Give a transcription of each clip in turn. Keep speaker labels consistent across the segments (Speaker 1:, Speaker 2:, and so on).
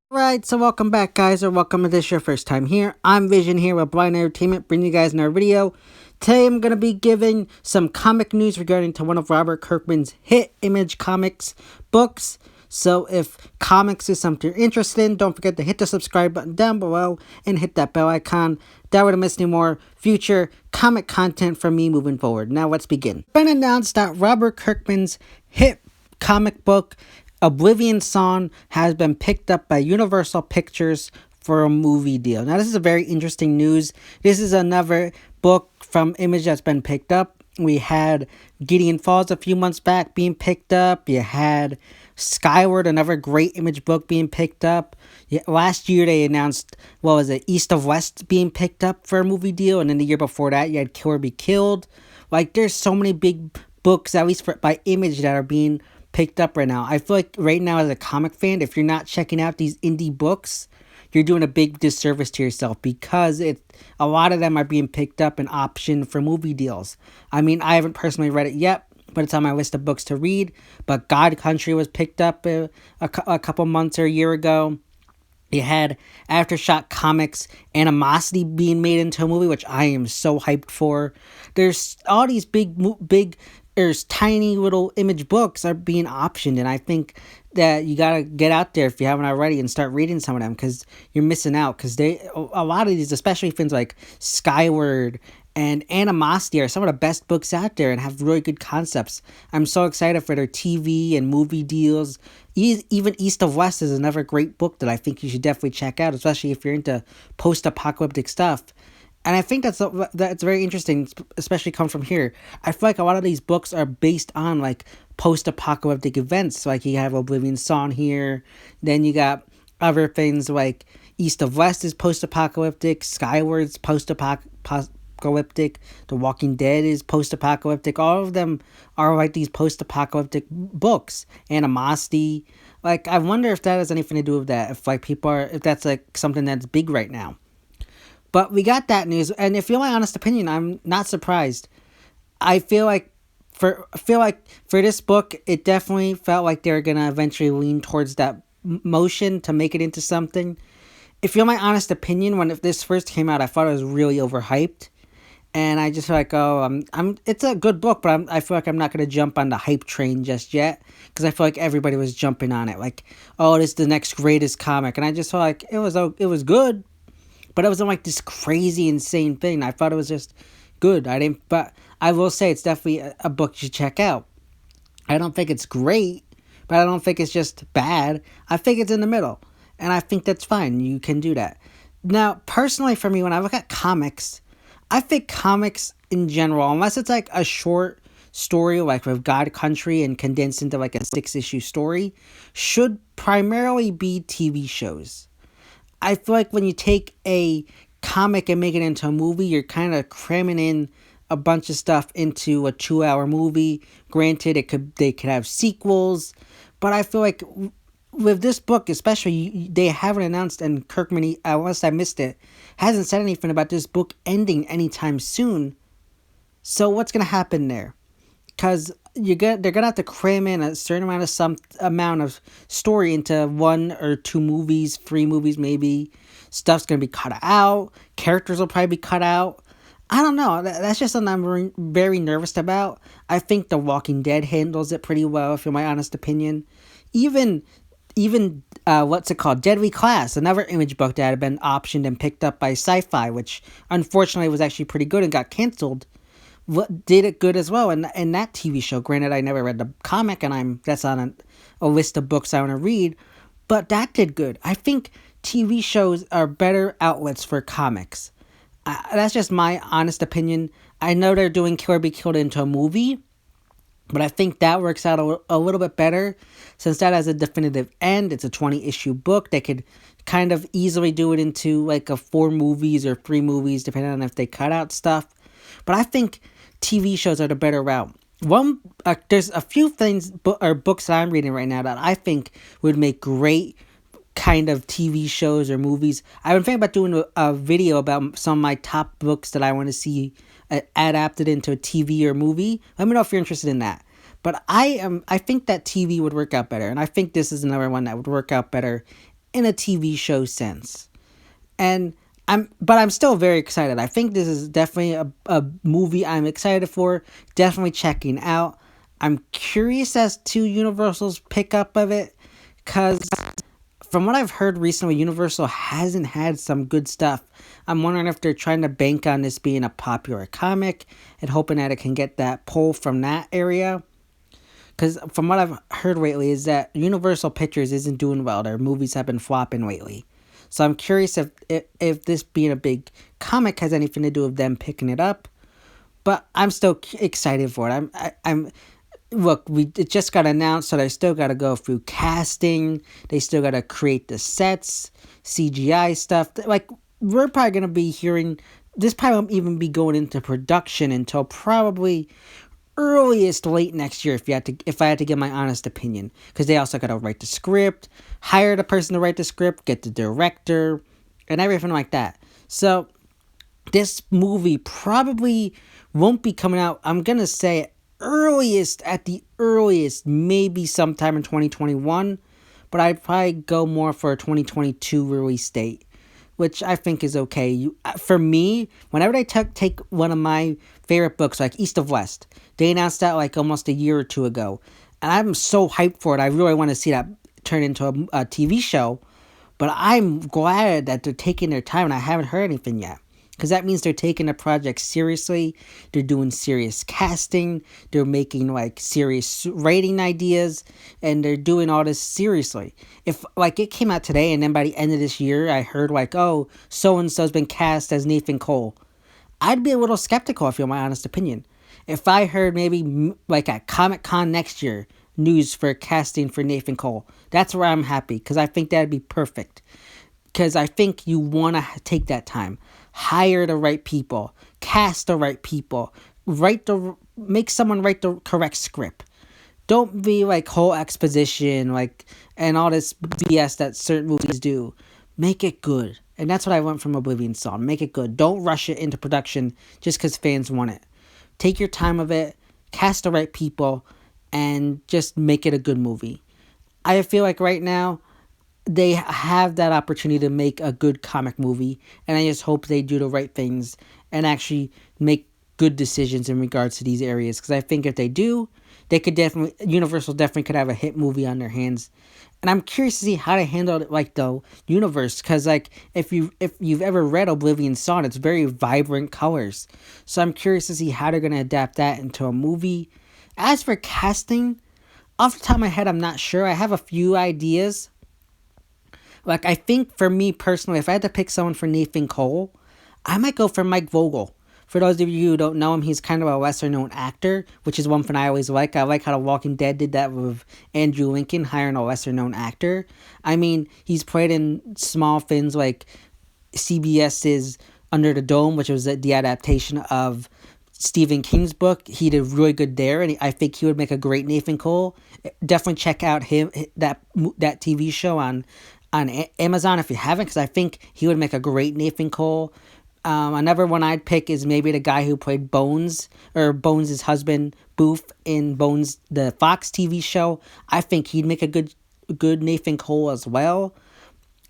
Speaker 1: Right, so welcome back, guys, or welcome if this is your first time here. I'm Vision here with Blind Entertainment, bringing you guys another video. Today I'm going to be giving some comic news regarding to one of Robert Kirkman's hit Image Comics books. So if comics is something you're interested in, don't forget to hit the subscribe button down below and hit that bell icon. That way to miss any more future comic content from me moving forward. Now let's begin. It's been announced that Robert Kirkman's hit comic book Oblivion song has been picked up by Universal Pictures for a movie deal. Now, this is a very interesting news. This is another book from Image that's been picked up. We had Gideon Falls a few months back being picked up. You had Skyward, another great Image book being picked up. Last year they announced, East of West being picked up for a movie deal. And then the year before that, you had Kill or Be Killed. Like, there's so many big books, at least by Image, that are being picked up right now. I feel like right now as a comic fan, if you're not checking out these indie books, you're doing a big disservice to yourself, because a lot of them are being picked up and optioned for movie deals. I mean, I haven't personally read it yet, but it's on my list of books to read. But God Country was picked up a couple months or a year ago. You had Aftershock Comics Animosity being made into a movie, which I am so hyped for. There's all these there's tiny little Image books are being optioned, and I think that you gotta get out there if you haven't already and start reading some of them, because you're missing out. Because a lot of these, especially things like Skyward and Animosity, are some of the best books out there and have really good concepts. I'm so excited for their TV and movie deals. Even East of West is another great book that I think you should definitely check out, especially if you're into post-apocalyptic stuff. And I think that's very interesting, especially come from here. I feel like a lot of these books are based on like post-apocalyptic events. Like you have Oblivion Song here. Then you got other things like East of West is post-apocalyptic. Skyward's post-apocalyptic. The Walking Dead is post-apocalyptic. All of them are like these post-apocalyptic books. Animosity. Like, I wonder if that has anything to do with that. If that's like something that's big right now. But we got that news, and if you're my honest opinion, I'm not surprised. I feel like for this book, it definitely felt like they're gonna eventually lean towards that motion to make it into something. If you're my honest opinion, if this first came out, I thought it was really overhyped, and I just feel like, it's a good book, but I feel like I'm not gonna jump on the hype train just yet, because I feel like everybody was jumping on it, like, oh, this is the next greatest comic, and I just felt like it was good. But it wasn't like this crazy, insane thing. I thought it was just good. But I will say it's definitely a book you should check out. I don't think it's great, but I don't think it's just bad. I think it's in the middle. And I think that's fine. You can do that. Now, personally for me, when I look at comics, I think comics in general, unless it's like a short story like with God Country and condensed into like a 6-issue story, should primarily be TV shows. I feel like when you take a comic and make it into a movie, you're kind of cramming in a bunch of stuff into a 2-hour movie. Granted, they could have sequels, but I feel like with this book, especially, they haven't announced, and Kirkman, unless I missed it, hasn't said anything about this book ending anytime soon. So what's gonna happen there? Because they're gonna have to cram in a certain amount of story into 1 or 2 movies, 3 movies maybe. Stuff's gonna be cut out. Characters will probably be cut out. I don't know. That's just something I'm very nervous about. I think The Walking Dead handles it pretty well, if you're my honest opinion. Even what's it called? Deadly Class, another Image book that had been optioned and picked up by Sci-Fi, which unfortunately was actually pretty good and got canceled. Did it good as well in that TV show. Granted, I never read the comic, and that's on a list of books I want to read, but that did good. I think TV shows are better outlets for comics. That's just my honest opinion. I know they're doing Kill or Be Killed into a movie, but I think that works out a little bit better, since that has a definitive end. It's a 20-issue book. They could kind of easily do it into like a 4 movies or 3 movies, depending on if they cut out stuff. But I think TV shows are the better route. There's a few things or books that I'm reading right now that I think would make great kind of TV shows or movies. I've been thinking about doing a video about some of my top books that I want to see adapted into a TV or movie. Let me know if you're interested in that. But I think that TV would work out better, and I think this is another one that would work out better in a TV show sense. And I'm still very excited. I think this is definitely a movie I'm excited for, definitely checking out. I'm curious as to Universal's pickup of it, because from what I've heard recently, Universal hasn't had some good stuff. I'm wondering if they're trying to bank on this being a popular comic and hoping that it can get that pull from that area. Because from what I've heard lately is that Universal Pictures isn't doing well. Their movies have been flopping lately. So I'm curious if this being a big comic has anything to do with them picking it up. But I'm still excited for it. I'm look, it just got announced, so they still got to go through casting. They still got to create the sets, CGI stuff. Like, we're probably going to be hearing, this probably won't even be going into production until probably earliest late next year, if I had to give my honest opinion, because they also got to write the script, hire the person to write the script, get the director, and everything like that. So this movie probably won't be coming out, I'm gonna say at the earliest, maybe sometime in 2021, but I'd probably go more for a 2022 release date, which I think is okay. For me, whenever they take one of my favorite books, like East of West, they announced that like almost a year or two ago, and I'm so hyped for it. I really want to see that turn into a TV show, but I'm glad that they're taking their time, and I haven't heard anything yet. Because that means they're taking the project seriously, they're doing serious casting, they're making like serious writing ideas, and they're doing all this seriously. If like it came out today and then by the end of this year I heard like, oh, so-and-so's been cast as Nathan Cole, I'd be a little skeptical if you're my honest opinion. If I heard maybe like at Comic-Con next year, news for casting for Nathan Cole, that's where I'm happy, because I think that'd be perfect. Because I think you want to take that time. Hire the right people. Cast the right people. Make someone write the correct script. Don't be like whole exposition and all this BS that certain movies do. Make it good. And that's what I want from Oblivion Song. Make it good. Don't rush it into production just because fans want it. Take your time of it. Cast the right people. And just make it a good movie. I feel like right now, they have that opportunity to make a good comic movie, and I just hope they do the right things and actually make good decisions in regards to these areas, because I think if they do, Universal definitely could have a hit movie on their hands. And I'm curious to see how to handle it, like the universe, because like if you've ever read Oblivion Song, it's very vibrant colors, so I'm curious to see how they're going to adapt that into a movie. As for casting, off the top of my head, I'm not sure. I have a few ideas. Like, I think for me personally, if I had to pick someone for Nathan Cole, I might go for Mike Vogel. For those of you who don't know him, he's kind of a lesser-known actor, which is one thing I always like. I like how The Walking Dead did that with Andrew Lincoln, hiring a lesser-known actor. I mean, he's played in small things like CBS's Under the Dome, which was the adaptation of Stephen King's book. He did really good there, and I think he would make a great Nathan Cole. Definitely check out that TV show on Amazon if you haven't, because I think he would make a great Nathan Cole. Another one I'd pick is maybe the guy who played Bones, or Bones' husband, Booth, in Bones, the Fox TV show. I think he'd make a good Nathan Cole as well.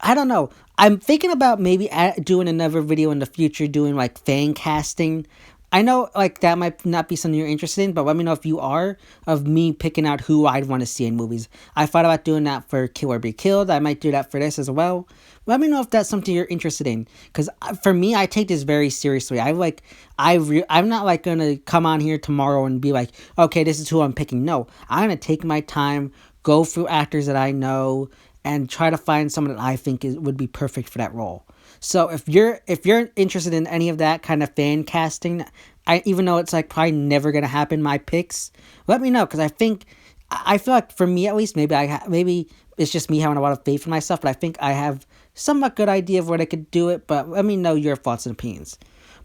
Speaker 1: I don't know. I'm thinking about maybe doing another video in the future, doing like fan casting. I know like that might not be something you're interested in, but let me know if you are, of me picking out who I'd want to see in movies. I thought about doing that for Kill or Be Killed. I might do that for this as well. Let me know if that's something you're interested in, because for me, I take this very seriously. I'm not like gonna come on here tomorrow and be like, okay, this is who I'm picking. No, I'm gonna take my time, go through actors that I know, and try to find someone that I think would be perfect for that role. So if you're interested in any of that kind of fan casting, even though it's like probably never gonna happen, my picks, let me know, because I feel like for me at least, maybe it's just me having a lot of faith in myself, but I think I have somewhat good idea of where I could do it. But let me know your thoughts and opinions.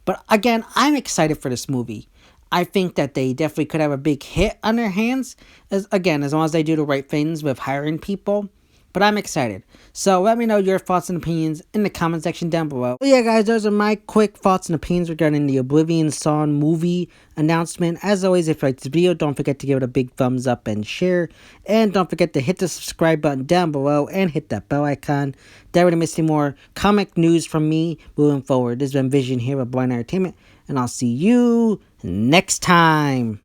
Speaker 1: But again, I'm excited for this movie. I think that they definitely could have a big hit on their hands, as long as they do the right things with hiring people. But I'm excited. So let me know your thoughts and opinions in the comment section down below. But yeah, guys, those are my quick thoughts and opinions regarding the Oblivion Song movie announcement. As always, if you liked this video, don't forget to give it a big thumbs up and share. And don't forget to hit the subscribe button down below and hit that bell icon. That way to miss any more comic news from me moving forward. This has been Vision here with Blind Entertainment, and I'll see you next time.